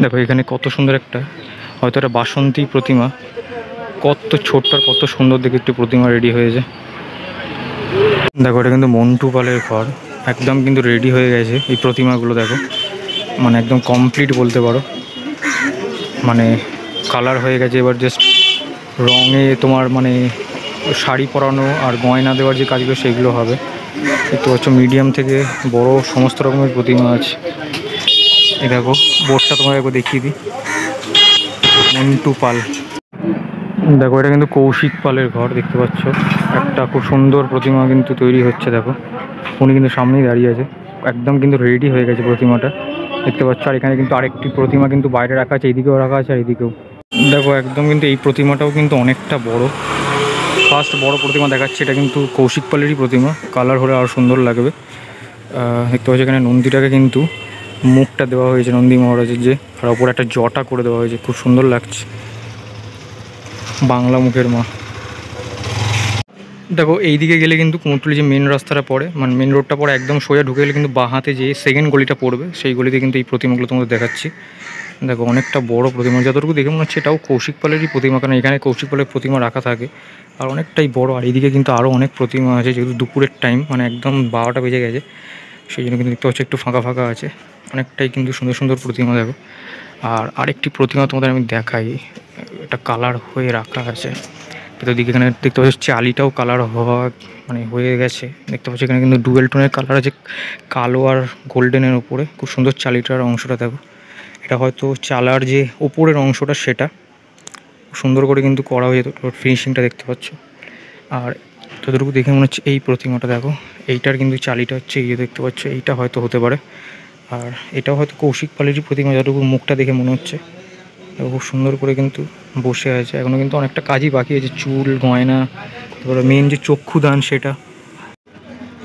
দেখো এখানে কত সুন্দর একটা, হয়তো একটা বাসন্তী প্রতিমা, কত ছোট্ট আর কত সুন্দর দেখে একটি প্রতিমা রেডি হয়েছে। দেখো এটা কিন্তু মন্টু পালের ঘর, একদম কিন্তু রেডি হয়ে গেছে এই প্রতিমাগুলো। দেখো মানে একদম কমপ্লিট বলতে পারো, মানে কালার হয়ে গেছে। এবার জাস্ট রঙে তোমার মানে শাড়ি পরানো আর গয়না দেওয়ার যে কাজগুলো সেগুলো হবে। দেখতে পাচ্ছ মিডিয়াম থেকে বড় সমস্ত রকমের প্রতিমা আছে। এই দেখো বোর্ডটা তোমাকে একবার দেখিয়ে দিই, মন্টু পাল। দেখো এটা কিন্তু কৌশিক পালের ঘর, দেখতে পাচ্ছ একটা খুব সুন্দর প্রতিমা কিন্তু তৈরি হচ্ছে। দেখো উনি কিন্তু সামনেই দাঁড়িয়ে আছে, একদম কিন্তু রেডি হয়ে গেছে প্রতিমাটা, দেখতে পাচ্ছ। আর এখানে কিন্তু আরেকটি প্রতিমা কিন্তু বাইরে রাখা আছে, এইদিকেও রাখা আছে আর এইদিকেও। দেখো একদম কিন্তু এই প্রতিমাটাও কিন্তু অনেকটা বড়, ফার্স্ট বড় প্রতিমা দেখাচ্ছে। এটা কিন্তু কৌশিক পালেরই প্রতিমা, কালার হলে আরও সুন্দর লাগবে। দেখতে পাচ্ছি এখানে নন্দীটাকে কিন্তু মুখটা দেওয়া হয়েছে নন্দী মহারাজের, যে আর ওপরে একটা জটা করে দেওয়া হয়েছে, খুব সুন্দর লাগছে, বাংলা মুখের মা। দেখো এইদিকে গেলে কিন্তু কুমোরটুলি যে মেন রাস্তাটা পড়ে, মানে মেন রোডটা পড়ে, একদম সোজা ঢুকে গেলে কিন্তু বাঁ হাতে যে সেকেন্ড গলিটা পড়বে, সেই গলিতে কিন্তু এই প্রতিমাগুলো তোমাদের দেখাচ্ছি। দেখো অনেকটা বড় প্রতিমা, যতটুকু দেখে মনে হচ্ছে এটাও কৌশিক পালেরই প্রতিমা, কারণ এখানে কৌশিক পালের প্রতিমা রাখা থাকে। আর অনেকটাই বড়। আর এইদিকে কিন্তু আরও অনেক প্রতিমা আছে, যেহেতু দুপুরের টাইম, মানে একদম 12টা বেজে গেছে, সেই জন্য কিন্তু দেখতে পাচ্ছি একটু ফাঁকা ফাঁকা আছে। অনেকটাই কিন্তু সুন্দর সুন্দর প্রতিমা। দেখো আর আরেকটি প্রতিমা তোমাদের আমি দেখাই, এটা কালার হয়ে রাখা আছে ভেতর দিকে। এখানে দেখতে পাচ্ছি চালিটাও কালার হওয়া মানে হয়ে গেছে, দেখতে পাচ্ছি এখানে কিন্তু ডুয়েল টোনের কালার আছে, কালো আর গোল্ডেনের ওপরে। খুব সুন্দর চালিটার অংশটা দেখো, এটা হয়তো চালার যে ওপরের অংশটা সেটা সুন্দর করে কিন্তু করা হয়েছে, ফিনিশিংটা দেখতে পাচ্ছ। আর যতটুকু দেখে মনে হচ্ছে এই প্রতিমাটা দেখো, এইটার কিন্তু চালিটা হচ্ছে ইয়ে, দেখতে পাচ্ছ, এইটা হয়তো হতে পারে। আর এটাও হয়তো কৌশিক পালেরই প্রতিমা, যতটুকু মুখটা দেখে মনে হচ্ছে। খুব সুন্দর করে কিন্তু বসে আছে, এখনও কিন্তু অনেকটা কাজই বাকি আছে, চুল গয়না, তারপরে মেন যে চক্ষুদান সেটা।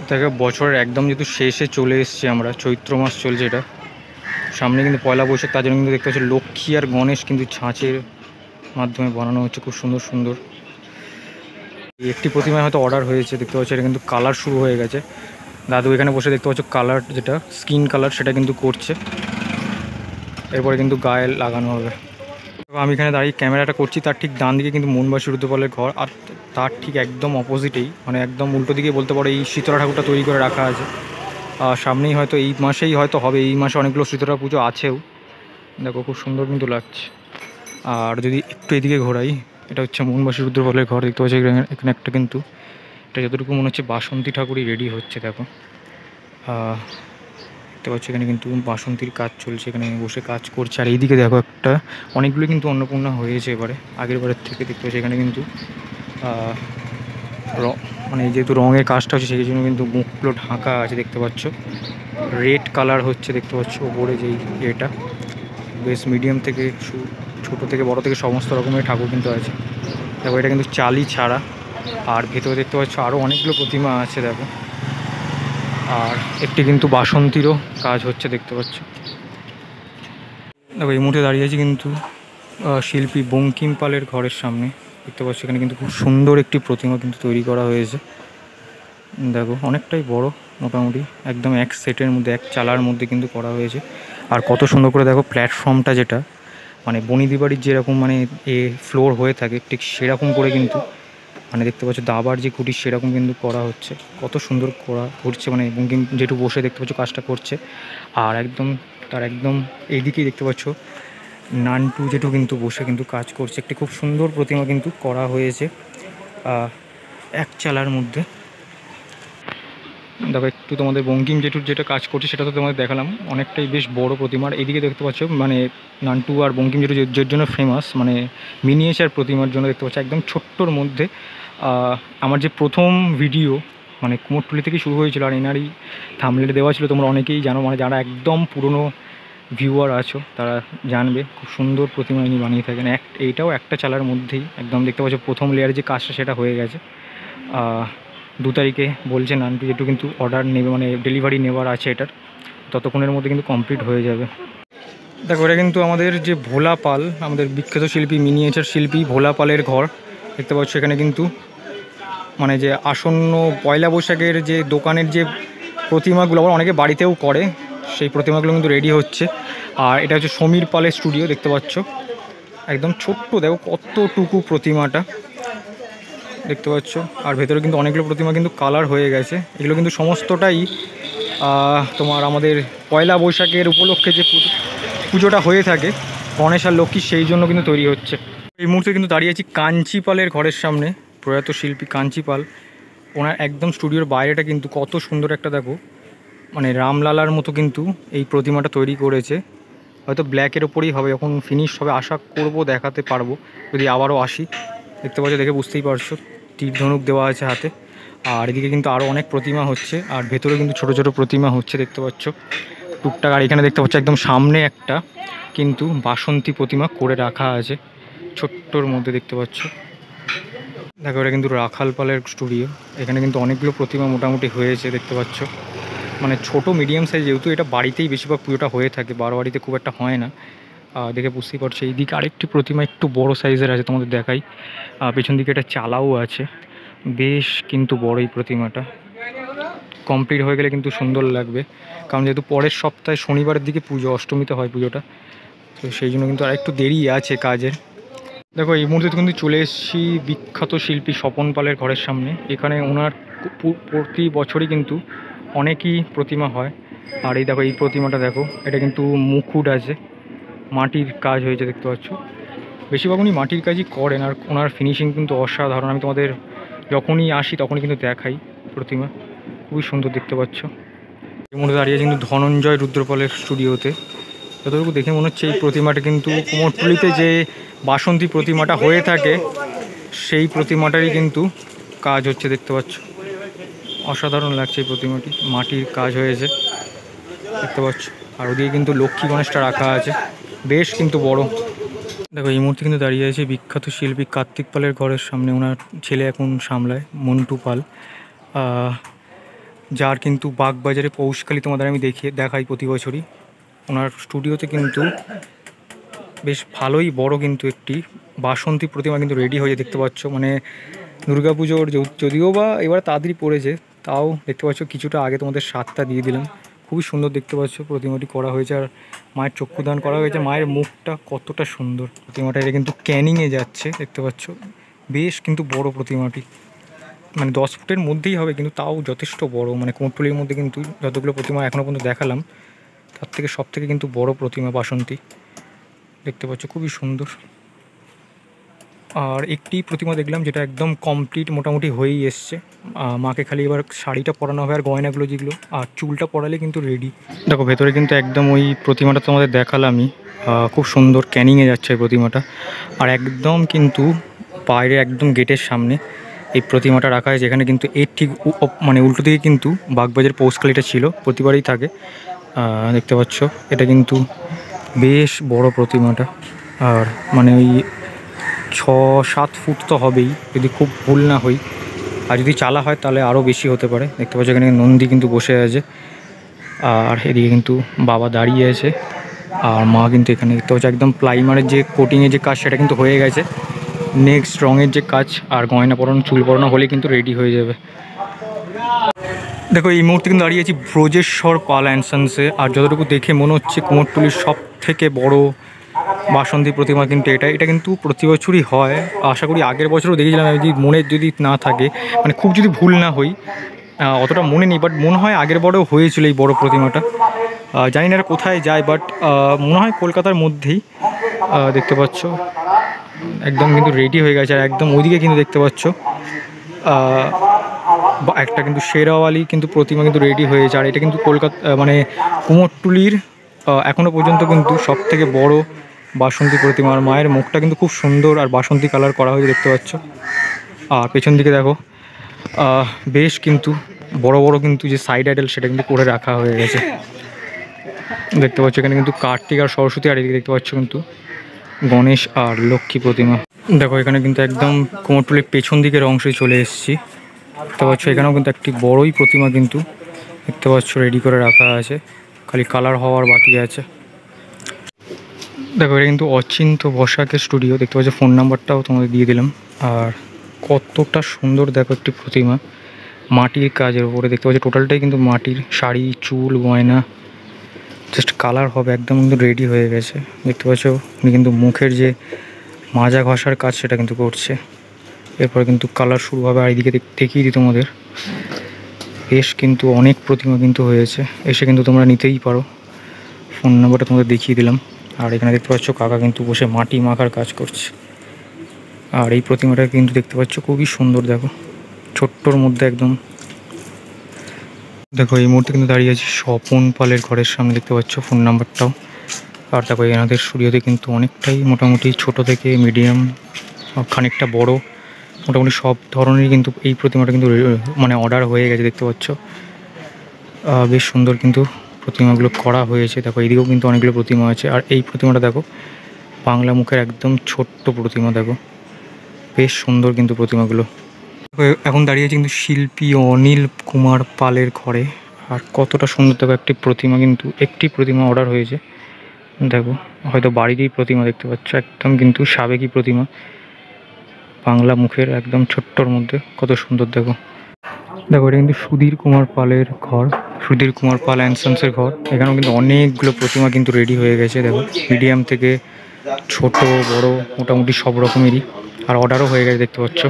দেখো বছরের একদম যেহেতু শেষে চলে এসছে, আমরা চৈত্র মাস চলছে, এটা সামনে কিন্তু পয়লা বৈশাখ, তার জন্য কিন্তু দেখতে পাচ্ছি লক্ষ্মী আর গণেশ কিন্তু ছাঁচের মাধ্যমে বানানো হচ্ছে, খুব সুন্দর সুন্দর। একটি প্রতিমায় হয়তো অর্ডার হয়েছে, দেখতে পাচ্ছি এটা কিন্তু কালার শুরু হয়ে গেছে। দাদু এখানে বসে দেখতে পাচ্ছ কালার, যেটা স্কিন কালার সেটা কিন্তু করছে, এরপরে কিন্তু গায়ে লাগানো হবে। আমি এখানে দাঁড়িয়ে ক্যামেরাটা করছি, তার ঠিক ডান দিকে কিন্তু মনবাসী রুদ্রপালের ঘর, আর তার ঠিক একদম অপোজিটেই, মানে একদম উল্টো দিকে বলতে পারো, এই শীতলা ঠাকুরটা তৈরি করে রাখা আছে। আর সামনেই হয়তো এই মাসেই হয়তো হবে, এই মাসে অনেকগুলো শীতলা পুজো আছেও। দেখো খুব সুন্দর কিন্তু লাগছে। আর যদি একটু এদিকে ঘোরাই, এটা হচ্ছে মনবাসী রুদ্রপালের ঘর, দেখতে পাচ্ছি এখানে একটা কিন্তু, এটা যতটুকু মনে হচ্ছে বাসন্তী ঠাকুরই রেডি হচ্ছে। দেখো দেখতে পাচ্ছি এখানে কিন্তু বাসন্তীর কাজ চলছে, এখানে বসে কাজ করছে। আর এইদিকে দেখো একটা, অনেকগুলো কিন্তু অন্নপূর্ণা হয়েছে এবারে আগের বারের থেকে, দেখতে পাচ্ছি এখানে কিন্তু মানে যেহেতু রঙের কাজটা হচ্ছে সেই জন্য কিন্তু মুখগুলো ঢাকা আছে, দেখতে পাচ্ছ রেড কালার হচ্ছে, দেখতে পাচ্ছ ওপরে যেই এটা বেশ মিডিয়াম থেকে ছোটো থেকে বড় থেকে সমস্ত রকমের ঠাকুর কিন্তু আছে। দেখো এটা কিন্তু চালি ছাড়া। আর ভেতরে দেখতে পাচ্ছ আরও অনেকগুলো প্রতিমা আছে। দেখো আর একটি কিন্তু বাসন্তীরও কাজ হচ্ছে, দেখতে পাচ্ছ। দেখো এই মুহূর্তে দাঁড়িয়ে আছি কিন্তু শিল্পী বঙ্কিম পালের ঘরের সামনে, দেখতে পাচ্ছ এখানে কিন্তু খুব সুন্দর একটি প্রতিমা কিন্তু তৈরি করা হয়েছে। দেখো অনেকটাই বড়, মোটামুটি একদম এক সেটের মধ্যে, এক চালার মধ্যে কিন্তু করা হয়েছে। আর কত সুন্দর করে দেখো প্ল্যাটফর্মটা, যেটা মানে বনিদি বাড়ির যেরকম মানে ফ্লোর হয়ে থাকে ঠিক সেরকম করে কিন্তু, মানে দেখতে পাচ্ছ দাবার যে কুটির সেরকম কিন্তু করা হচ্ছে, কত সুন্দর করা করছে, মানে বঙ্কিম যেটু বসে দেখতে পাচ্ছ কাজটা করছে। আর একদম তার একদম এইদিকেই দেখতে পাচ্ছ নানটু যেটু কিন্তু বসে কিন্তু কাজ করছে। একটি খুব সুন্দর প্রতিমা কিন্তু করা হয়েছে এক চালার মধ্যে। দেখো একটু তোমাদের বঙ্কিম জেঠুর যেটা কাজ করছে সেটা তো তোমাদের দেখালাম, অনেকটাই বেশ বড় প্রতিমার। এইদিকে দেখতে পাচ্ছ মানে নান্টু আর বঙ্কিম জেঠু যে জন্য ফেমাস, মানে মিনিয়েচার প্রতিমার জন্য দেখতে পাচ্ছ একদম ছোট্টর মধ্যে। আমার যে প্রথম ভিডিও মানে কুমোরটুলি থেকে শুরু হয়েছিল, আর এনারই থাম্বনেলে দেওয়া ছিল, তোমরা অনেকেই জানো, মানে যারা একদম পুরনো ভিউয়ার আছো তারা জানবে, খুব সুন্দর প্রতিমা ইনি বানিয়ে থাকেন। এইটাও একটা চালার মধ্যেই একদম দেখতে পাচ্ছ প্রথম লেয়ারে যে কাজটা সেটা হয়ে গেছে। 2 তারিখে বলছে নানটু যেটু কিন্তু অর্ডার নেবে, মানে ডেলিভারি নেওয়ার আছে এটার, ততক্ষণের মধ্যে কিন্তু কমপ্লিট হয়ে যাবে। দেখো এটা কিন্তু আমাদের যে ভোলা পাল, আমাদের বিখ্যাত শিল্পী, মিনিয়েচার শিল্পী ভোলা পালের ঘর, দেখতে পাচ্ছ এখানে কিন্তু মানে যে আসন্ন পয়লা বৈশাখের যে দোকানের যে প্রতিমাগুলো আবার অনেকে বাড়িতেও করে, সেই প্রতিমাগুলো কিন্তু রেডি হচ্ছে। আর এটা হচ্ছে সমীর পালের স্টুডিও, দেখতে পাচ্ছ একদম ছোট্ট, দেখো কতটুকু প্রতিমাটা, দেখতে পাচ্ছ। আর ভেতরে কিন্তু অনেকগুলো প্রতিমা কিন্তু কালার হয়ে গেছে। এগুলো কিন্তু সমস্তটাই তোমার আমাদের পয়লা বৈশাখের উপলক্ষে যে পুজোটা হয়ে থাকে গণেশ আর লক্ষ্মী, সেই জন্য কিন্তু তৈরি হচ্ছে। এই মুহূর্তে কিন্তু দাঁড়িয়ে আছি কাঞ্চিপালের ঘরের সামনে, প্রয়াত শিল্পী কাঞ্চিপাল। ওনার একদম স্টুডিওর বাইরেটা কিন্তু কত সুন্দর একটা, দেখো মানে রামলালার মতো কিন্তু এই প্রতিমাটা তৈরি করেছে। হয়তো ব্ল্যাকের ওপরেই হবে, যখন ফিনিশ হবে আশা করব দেখাতে পারবো যদি আবারও আসি। দেখতে পাচ্ছ, দেখে বুঝতেই পারছো তীর ধনুক দেওয়া আছে হাতে। আর এদিকে কিন্তু আরও অনেক প্রতিমা হচ্ছে, আর ভেতরে কিন্তু ছোট ছোট প্রতিমা হচ্ছে, দেখতে পাচ্ছ টুকটাক। আর এখানে দেখতে পাচ্ছ একদম সামনে একটা কিন্তু বাসন্তী প্রতিমা করে রাখা আছে ছোট্টর মধ্যে, দেখতে পাচ্ছ। দেখো এটা কিন্তু রাখাল পালের স্টুডিও, এখানে কিন্তু অনেকগুলো প্রতিমা মোটামুটি হয়েছে, দেখতে পাচ্ছ। মানে ছোট মিডিয়াম সাইজ, যেহেতু এটা বাড়িতেই বেশিরভাগ পুজোটা হয়ে থাকে, বাড়িতে খুব একটা হয় না, দেখে বুঝতেই পারছো। এইদিকে আরেকটি প্রতিমা একটু বড় সাইজের আছে, তোমাদের দেখাই। পেছন দিকে একটা চালাও আছে, বেশ কিন্তু বড় এই প্রতিমাটা। কমপ্লিট হয়ে গেলে কিন্তু সুন্দর লাগবে, কারণ যেহেতু পরের সপ্তাহে শনিবারের দিকে পুজো, অষ্টমীতে হয় পুজোটা, তো সেই জন্য কিন্তু আর একটু দেরি আছে কাজের। দেখো এই মুহূর্তে কিন্তু চলে এসেছি বিখ্যাত শিল্পী স্বপন পালের ঘরের সামনে। এখানে ওনার প্রতি বছরই কিন্তু অনেকই প্রতিমা হয়। আর এই দেখো এই প্রতিমাটা দেখো, এটা কিন্তু মুকুট আছে, মাটির কাজ হয়েছে, দেখতে পাচ্ছ। বেশিরভাগ উনি মাটির কাজই করেন, আর ওনার ফিনিশিং কিন্তু অসাধারণ। আমি তোমাদের যখনই আসি তখনই কিন্তু দেখাই প্রতিমা, খুবই সুন্দর, দেখতে পাচ্ছ। এর মধ্যে দাঁড়িয়ে কিন্তু ধনঞ্জয় রুদ্রপালের স্টুডিওতে। যতটুকু দেখে মনে হচ্ছে এই প্রতিমাটা কিন্তু কুমোরটুলিতে যে বাসন্তী প্রতিমাটা হয়ে থাকে সেই প্রতিমাটারই কিন্তু কাজ হচ্ছে, দেখতে পাচ্ছ। অসাধারণ লাগছে এই প্রতিমাটি, মাটির কাজ হয়েছে, দেখতে পাচ্ছ। আর ওদিকে কিন্তু লক্ষ্মী গণেশটা রাখা আছে, বেশ কিন্তু বড়। দেখো এই মুহূর্তে কিন্তু দাঁড়িয়ে আছে বিখ্যাত শিল্পী কার্তিক পালের ঘরের সামনে। ওনার ছেলে এখন সামলায়, মন্টু পাল, যার কিন্তু বাগবাজারে পৌষকালী তোমাদের আমি দেখাই প্রতি বছরই। ওনার স্টুডিওতে কিন্তু বেশ ভালোই বড় কিন্তু একটি বাসন্তী প্রতিমা কিন্তু রেডি হয়ে, দেখতে পাচ্ছ। মানে দুর্গাপুজোর যদিও বা এবার তাড়াতাড়ি পড়েছে, তাও দেখতে পাচ্ছ কিছুটা আগে তোমাদের 7টা দিয়ে দিলাম। খুবই সুন্দর, দেখতে পাচ্ছ প্রতিমাটি করা হয়েছে। আর মায়ের চক্ষুদান করা হয়েছে, মায়ের মুখটা কতটা সুন্দর। প্রতিমাটা এটা কিন্তু ক্যানিংয়ে যাচ্ছে, দেখতে পাচ্ছ। বেশ কিন্তু বড় প্রতিমাটি, মানে 10 ফুটের মধ্যেই হবে, কিন্তু তাও যথেষ্ট বড়। মানে কুমোরটুলির মধ্যে কিন্তু যতগুলো প্রতিমা এখনও পর্যন্ত দেখালাম তার থেকে সব থেকে কিন্তু বড় প্রতিমা বাসন্তী, দেখতে পাচ্ছ, খুবই সুন্দর। আর একটি প্রতিমা দেখলাম যেটা একদম কমপ্লিট মোটামুটি হয়েই এসছে। মাকে খালি এবার শাড়িটা পরানো হবে আর গয়নাগুলো যেগুলো, আর চুলটা পরালে কিন্তু রেডি। দেখো ভেতরে কিন্তু একদম ওই প্রতিমাটা তোমাদের দেখালামই, খুব সুন্দর ক্যানিংয়ে যাচ্ছে এই প্রতিমাটা। আর একদম কিন্তু বাইরে একদম গেটের সামনে এই প্রতিমাটা রাখা হয়, যেখানে কিন্তু এর ঠিক মানে উল্টো দিকে কিন্তু বাগবাজার পৌষকালীটা ছিল, প্রতিবারই থাকে, দেখতে পাচ্ছ। এটা কিন্তু বেশ বড় প্রতিমাটা, আর মানে ওই 6-7 ফুট তো হবেই যদি খুব ভুল না হই, আর যদি চালা হয় তাহলে আরও বেশি হতে পারে। দেখতে পাচ্ছ এখানে নন্দী কিন্তু বসে আছে, আর এদিকে কিন্তু বাবা দাঁড়িয়ে আছে, আর মা কিন্তু এখানে, দেখতে পাচ্ছ একদম প্লাইমারের যে কোটিংয়ের যে কাজ সেটা কিন্তু হয়ে গেছে। নেক্সট রঙের যে কাজ আর গয়না পরানো, চুল পরানো হলে কিন্তু রেডি হয়ে যাবে। দেখো এই মুহূর্তে কিন্তু দাঁড়িয়েছি ব্রজেশ্বর পাল অ্যান্ড সন্সে। আর যতটুকু দেখে মনে হচ্ছে কুমোরটুলির সব থেকে বড় বাসন্তী প্রতিমা কিন্তু এটা কিন্তু প্রতি বছরই হয়। আশা করি আগের বছরও দেখেছিলাম, যদি মনে যদি না থাকে, মানে খুব যদি ভুল না হই, অতটা মনে নেই, বাট মনে হয় আগের বড়ও হয়েছিল এই বড় প্রতিমাটা। জানি না কোথায় যায়, বাট মনে হয় কলকাতার মধ্যেই। দেখতে পাচ্ছ একদম কিন্তু রেডি হয়ে গেছে। আর একদম ওইদিকে কিন্তু দেখতে পাচ্ছ একটা কিন্তু শেরাওয়ালি কিন্তু প্রতিমা কিন্তু রেডি হয়েছে। আর এটা কিন্তু কলকাতা মানে কুমোরটুলির এখনও পর্যন্ত কিন্তু সব থেকে বড় বাসন্তী প্রতিমা। আর মায়ের মুখটা কিন্তু খুব সুন্দর আর বাসন্তী কালার করা হয়েছে, দেখতে পাচ্ছ। আর পেছন দিকে দেখো বেশ কিন্তু বড় বড় কিন্তু যে সাইড আইডেল সেটা কিন্তু করে রাখা হয়ে গেছে, দেখতে পাচ্ছ। এখানে কিন্তু কার্তিক আর সরস্বতী, আর এদিকে দেখতে পাচ্ছ কিন্তু গণেশ আর লক্ষ্মী প্রতিমা। দেখো এখানে কিন্তু একদম কুমোরটুলির পেছন দিকের অংশে চলে এসেছি, দেখতে পাচ্ছ। এখানেও কিন্তু একটি বড়ই প্রতিমা কিন্তু দেখতে পাচ্ছ রেডি করে রাখা আছে, খালি কালার হওয়ার বাকি আছে। দেখো এটা কিন্তু অচিন্ত বসাকের স্টুডিও, দেখতে পাচ্ছ। ফোন নাম্বারটাও তোমাদের দিয়ে দিলাম। আর কতটা সুন্দর দেখো একটি প্রতিমা মাটির কাজের উপরে, দেখতে পাচ্ছ টোটালটাই কিন্তু মাটির, শাড়ি, চুল, গয়না, জাস্ট কালার হবে, একদম কিন্তু রেডি হয়ে গেছে। দেখতে পাচ্ছ উনি কিন্তু মুখের যে মাজা ঘষার কাজ সেটা কিন্তু করছে। এরপর কিন্তু কালার শুরু হবে। আর এইদিকে দেখিয়ে দিই তোমাদের, বেশ কিন্তু অনেক প্রতিমা কিন্তু হয়েছে, এসে কিন্তু তোমরা নিতেই পারো। ফোন নাম্বারটা তোমাদের দেখিয়ে দিলাম। আর এখানে দেখতে পাচ্ছ কাকা কিন্তু বসে মাটি মাখার কাজ করছে। আর এই প্রতিমাটা কিন্তু দেখতে পাচ্ছ খুবই সুন্দর, দেখো ছোট্টর মধ্যে একদম। দেখো এই মুহূর্তে কিন্তু দাঁড়িয়ে আছি স্বপন পালের ঘরের সামনে, দেখতে পাচ্ছ ফোন নাম্বারটাও। আর দেখো এনাদের স্টুডিওতে কিন্তু অনেকটাই মোটামুটি ছোট থেকে মিডিয়াম খানিকটা বড়, মোটামুটি সব ধরনেরই কিন্তু এই প্রতিমাটা কিন্তু মানে অর্ডার হয়ে গেছে। দেখতে পাচ্ছ বেশ সুন্দর কিন্তু প্রতিমাগুলো করা হয়েছে। দেখো এইদিকেও কিন্তু অনেকগুলো প্রতিমা আছে। আর এই প্রতিমাটা দেখো বাংলা মুখের একদম ছোট্ট প্রতিমা, দেখো বেশ সুন্দর কিন্তু প্রতিমাগুলো। এখন দাঁড়িয়েছে কিন্তু শিল্পী অনিল কুমার পালের ঘরে। আর কতটা সুন্দর দেখো একটি প্রতিমা, কিন্তু একটি প্রতিমা অর্ডার হয়েছে। দেখো হয়তো বাড়িরই প্রতিমা, দেখতে পাচ্ছ একদম কিন্তু সাবেকি প্রতিমা, বাংলা মুখের একদম ছোট্টর মধ্যে কত সুন্দর। দেখো দেখো এটা কিন্তু সুধীর কুমার পালের ঘর, সুধীর কুমার পাল অ্যান্ড সন্সের ঘর। এখানেও কিন্তু অনেকগুলো প্রতিমা কিন্তু রেডি হয়ে গেছে। দেখো মিডিয়াম থেকে ছোট বড় মোটামুটি সব রকমেরই, আর অর্ডারও হয়ে গেছে দেখতে পাচ্ছ।